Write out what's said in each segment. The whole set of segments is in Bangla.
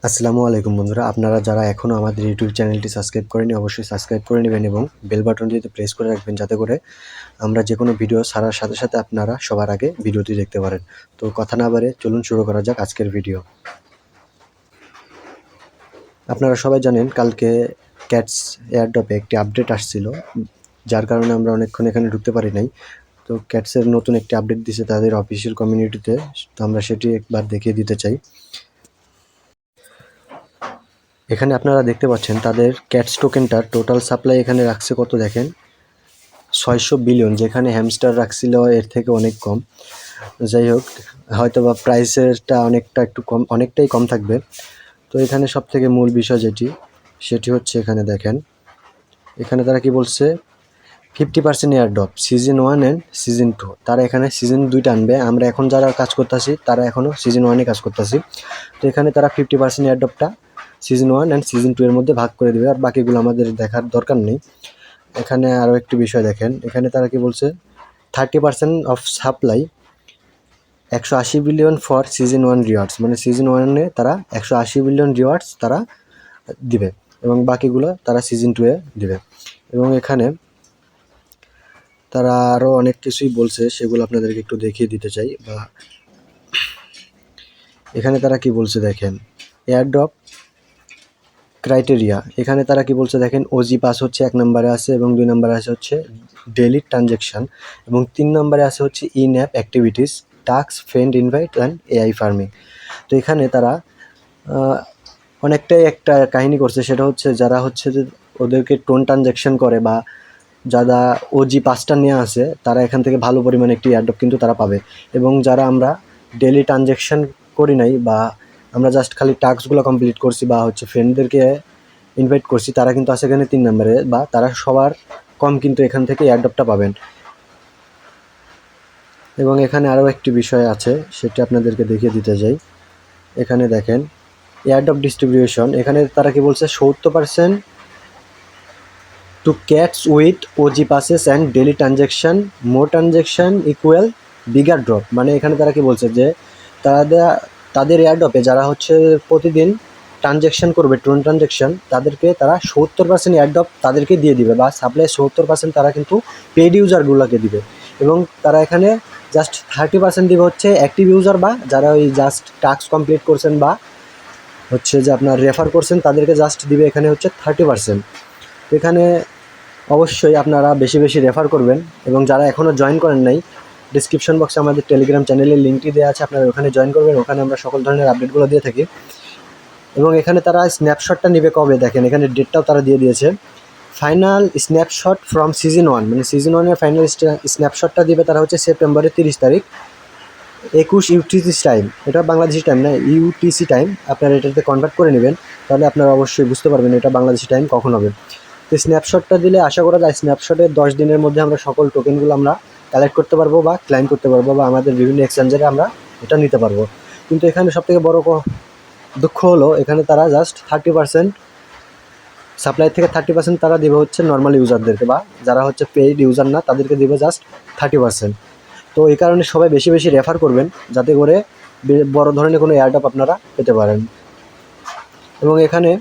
আসসালামু আলাইকুম বন্ধুরা, আপনারা যারা এখনও আমাদের ইউটিউব চ্যানেলটি সাবস্ক্রাইব করেনি অবশ্যই সাবস্ক্রাইব করে নেবেন এবং বেল বাটনটিতে প্রেস করে রাখবেন যাতে করে আমরা যে কোনো ভিডিও ছাড়ার সাথে সাথে আপনারা সবার আগে ভিডিওটি দেখতে পারেন। তো কথা না বাড়ে চলুন শুরু করা যাক আজকের ভিডিও। আপনারা সবাই জানেন কালকে ক্যাটস এয়ারড্রপে একটি আপডেট আসছিল, যার কারণে আমরা অনেকক্ষণ এখানে ঢুকতে পারি নাই। তো ক্যাটসের নতুন একটি আপডেট দিয়েছে তাদের অফিসিয়াল কমিউনিটিতে, তো আমরা সেটি একবার দেখিয়ে দিতে চাই। এখানে আপনারা দেখতে পাচ্ছেন তাদের ক্যাটস টোকেনটার টোটাল সাপ্লাই এখানে রাখছে কত দেখেন, 600 বিলিয়ন, যেখানে হ্যামস্টার রাখছিল এর থেকে অনেক কম। যাই হোক, হয়তো বা প্রাইসেরটা একটু কম, অনেকটাই কম থাকবে। তো এখানে সব থেকে মূল বিষয় সেটি হচ্ছে এখানে দেখেন, এখানে তারা কি বলছে, 50% এয়ারড্রপ সিজন 1 অ্যান্ড সিজন 2। তারা এখানে সিজন 2টা আনবে। আমরা এখন যারা কাজ করতেছি তারা এখনও সিজন 1-এ কাজ করতেছি। তো এখানে তারা 50% এয়ারড্রপটা সিজন 1 অ্যান্ড সিজন 2 এর মধ্যে ভাগ করে দেবে, আর বাকিগুলো আমাদের দেখার দরকার নেই। এখানে আরও একটি বিষয় দেখেন, এখানে তারা কি বলছে, 30% of supply 180 billion for season 1 rewards, মানে সিজন 1-এ তারা 180 বিলিয়ন রিওয়ার্ডস তারা দিবে এবং বাকিগুলো তারা সিজন 2-এ দিবে। এবং এখানে তারা আরও অনেক কিছুই বলছে, সেগুলো আপনাদেরকে একটু দেখিয়ে দিতে চাই। বা এখানে তারা কি বলছে দেখেন, এয়ারড্রপ ক্রাইটেরিয়া, এখানে তারা কি বলছে দেখেন, ওজি পাস হচ্ছে 1 নম্বরে আছে এবং 2 নম্বরে আছে হচ্ছে ডেইলি ট্রানজ্যাকশান এবং 3 নম্বরে আছে হচ্ছে in app activities, task, friend invite and AI farming. তো এখানে তারা অনেকটাই একটা কাহিনী করছে, সেটা হচ্ছে যারা হচ্ছে যে ওদেরকে টোন ট্রানজ্যাকশান করে বা যারা ওজি পাসটা নিয়ে আসে তারা এখান থেকে ভালো পরিমাণে একটি এয়ারড্রপ কিন্তু তারা পাবে। এবং যারা আমরা ডেইলি ট্রানজ্যাকশান করি নাই বা আমরা জাস্ট খালি টাস্কগুলো কমপ্লিট করছি বা হচ্ছে ফ্রেন্ডদেরকে ইনভাইট করছি, তারা কিন্তু আছে এখানে 3 নম্বরে, বা তারা সবার কম কিন্তু এখান থেকে এয়ারড্রপটা পাবেন। এবং এখানে আরও একটি বিষয় আছে, সেটা আপনাদেরকে দেখিয়ে দিতে চাই। এখানে দেখেন এয়ারড্রপ ডিস্ট্রিবিউশন, এখানে তারা কি বলছে, 70% to cats with OG passes and daily transaction, more transaction equal bigger drop. মানে এখানে তারা কি বলছে যে তাদের এয়ারড্রপে যারা হচ্ছে প্রতিদিন ট্রানজ্যাকশান করবে, টোন ট্রানজ্যাকশান, তাদেরকে তারা 70% এয়ারড্রপ তাদেরকে দিয়ে দিবে, বা সাপ্লাই 70% তারা কিন্তু পেড ইউজারগুলোকে দিবে। এবং তারা এখানে জাস্ট 30% দিবে হচ্ছে অ্যাক্টিভ ইউজার, বা যারা ওই জাস্ট টাস্ক কমপ্লিট করছেন বা হচ্ছে যে আপনার রেফার করছেন তাদেরকে জাস্ট দিবে এখানে হচ্ছে 30%। এখানে অবশ্যই আপনারা বেশি বেশি রেফার করবেন এবং যারা এখনও জয়েন করেন নাই, ডিসক্রিপশন বক্সে আমাদের টেলিগ্রাম চ্যানেলের লিঙ্কটি দেওয়া আছে, আপনারা ওখানে জয়েন করবেন। ওখানে আমরা সকল ধরনের আপডেটগুলো দিয়ে থাকি। এবং এখানে তারা স্ন্যাপশটটা নেবে কবে দেখেন, এখানে ডেটটাও তারা দিয়ে দিয়েছে। ফাইনাল স্ন্যাপশট ফ্রম সিজন 1, মানে সিজন 1-এর ফাইনাল স্ন্যাপশটটা দিবে তারা হচ্ছে সেপ্টেম্বরের 30 তারিখ 21 ইউটিসি টাইম। এটা বাংলাদেশি টাইম না, ইউটিসি টাইম। আপনারা এটাতে কনভার্ট করে নেবেন, তাহলে আপনারা অবশ্যই বুঝতে পারবেন এটা বাংলাদেশি টাইম কখন হবে। তো স্ন্যাপশটটা দিলে আশা করা যায় স্ন্যাপশটের 10 দিনের মধ্যে আমরা সকল টোকেনগুলো আমরা কালেক্ট করতে পারবো বা ক্লাইম করতে পারবো, বা আমাদের বিভিন্ন এক্সচেঞ্জারে আমরা এটা নিতে পারবো। কিন্তু এখানে সবথেকে বড় দুঃখ হলো, এখানে তারা জাস্ট 30% সাপ্লাই থেকে 30% তারা দেবে হচ্ছে নর্মাল ইউজারদেরকে, বা যারা হচ্ছে পেইড ইউজার না তাদেরকে দেবে জাস্ট 30%। তো এই কারণে সবাই বেশি বেশি রেফার করবেন যাতে করে বড় ধরনের কোনো এয়ারড্রপ আপনারা পেতে পারেন। এবং এখানে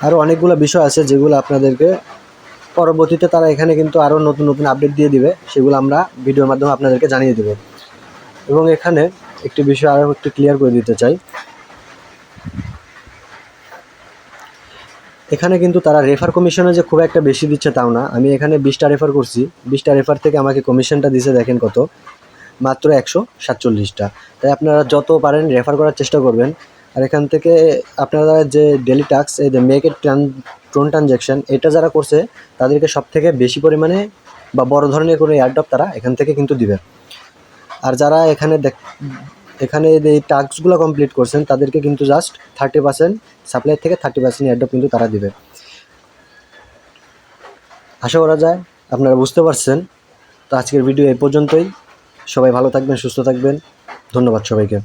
আরও অনেকগুলো বিষয় আছে যেগুলো আপনাদেরকে পরবর্তীতে তারা এখানে কিন্তু আরও নতুন নতুন আপডেট দিয়ে দিবে, সেগুলো আমরা ভিডিওর মাধ্যমে আপনাদেরকে জানিয়ে দেব। এবং এখানে একটি বিষয় আরও একটু ক্লিয়ার করে দিতে চাই, এখানে কিন্তু তারা রেফার কমিশনে যে খুব একটা বেশি দিচ্ছে তাও না। আমি এখানে 20টা রেফার করছি, 20টা রেফার থেকে আমাকে কমিশনটা দিছে দেখেন কত, মাত্র 147টা। তাই আপনারা যত পারেন রেফার করার চেষ্টা করবেন। আর এখান থেকে আপনারা যে ডেলি টাস্ক, এই যে মেক এ টোন ট্রানজ্যাকশান, এটা যারা করছে তাদেরকে সব থেকে বেশি পরিমাণে বা বড় ধরনের কোনো এয়ারড্রপ তারা এখান থেকে কিন্তু দিবে। আর যারা এখানে এই টাস্কগুলো কমপ্লিট করছেন তাদেরকে কিন্তু জাস্ট 30% সাপ্লাই থেকে 30% এয়ারড্রপ কিন্তু তারা দিবে। আশা করা যায় আপনারা বুঝতে পারছেন। তো আজকের ভিডিও এই পর্যন্তই। সবাই ভালো থাকবেন, সুস্থ থাকবেন। ধন্যবাদ সবাইকে।